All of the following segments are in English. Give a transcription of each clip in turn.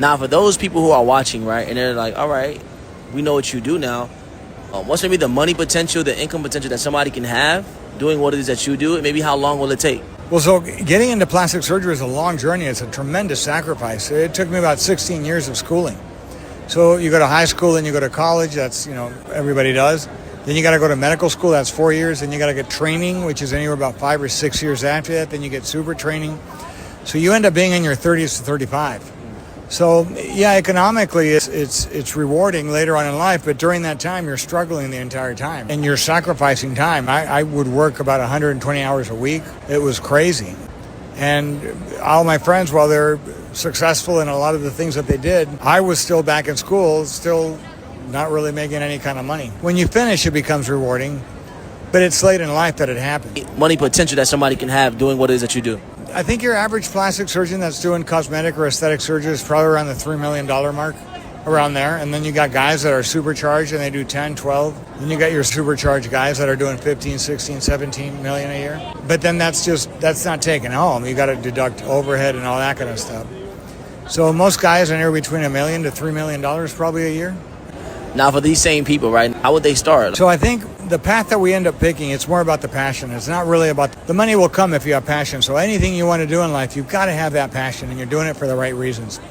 Now, for those people who are watching, right, and they're like, all right, we know what you do now. What's maybe the money potential, the income potential that somebody can have doing what it is that you do, and maybe how long will it take? Well, so getting into plastic surgery is a long journey. It's a tremendous sacrifice. It took me about 16 years of schooling. So you go to high school, then you go to college. That's, everybody does. Then you got to go to medical school. That's 4 years. Then you got to get training, which is anywhere about 5 or 6 years after that. Then you get super training. So you end up being in your 30s to 35. So yeah, economically it's rewarding later on in life, but during that time you're struggling the entire time and you're sacrificing time. I would work about 120 hours a week. It was crazy. And all my friends, while they're successful in a lot of the things that they did, I was still back in school, still not really making any kind of money. When you finish, it becomes rewarding, but it's late in life that it happens. Money potential that somebody can have doing what it is that you do. I think your average plastic surgeon that's doing cosmetic or aesthetic surgery is probably around the $3 million mark, around there. And then you got guys that are supercharged and they do 10, 12. Then you got your supercharged guys that are doing 15, 16, 17 million a year. But then that's not taken home. You got to deduct overhead and all that kind of stuff. So most guys are anywhere between $1 million to $3 million probably a year. Now, for these same people, right, how would they start? So I think the path that we end up picking, it's more about the passion. It's not really about the money will come if you have passion. So anything you want to do in life, you've got to have that passion, and you're doing it for the right reasons.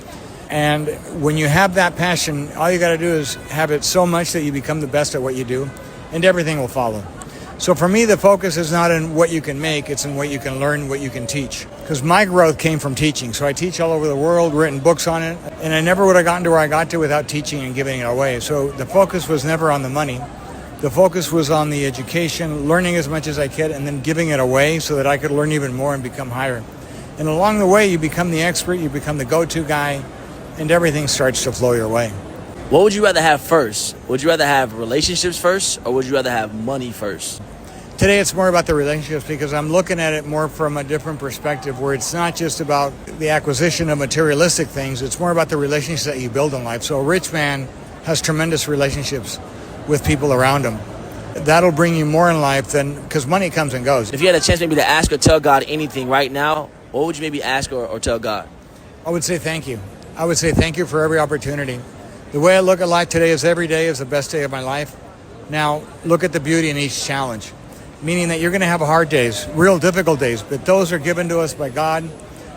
And when you have that passion, all you got to do is have it so much that you become the best at what you do, and everything will follow. So for me, the focus is not in what you can make, it's in what you can learn, what you can teach. Because my growth came from teaching. So I teach all over the world, written books on it, and I never would have gotten to where I got to without teaching and giving it away. So the focus was never on the money. The focus was on the education, learning as much as I could, and then giving it away so that I could learn even more and become higher. And along the way, you become the expert, you become the go-to guy, and everything starts to flow your way. What would you rather have first? Would you rather have relationships first, or would you rather have money first? Today it's more about the relationships because I'm looking at it more from a different perspective where it's not just about the acquisition of materialistic things, it's more about the relationships that you build in life. So a rich man has tremendous relationships with people around him. That'll bring you more in life than, because money comes and goes. If you had a chance maybe to ask or tell God anything right now, what would you maybe ask or tell God? I would say thank you. I would say thank you for every opportunity. The way I look at life today is every day is the best day of my life. Now look at the beauty in each challenge. Meaning that you're going to have hard days, real difficult days, but those are given to us by God,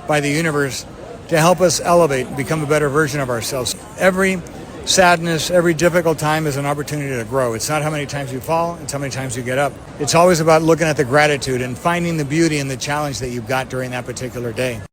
by the universe, to help us elevate and become a better version of ourselves. Every sadness, every difficult time is an opportunity to grow. It's not how many times you fall, it's how many times you get up. It's always about looking at the gratitude and finding the beauty in the challenge that you've got during that particular day.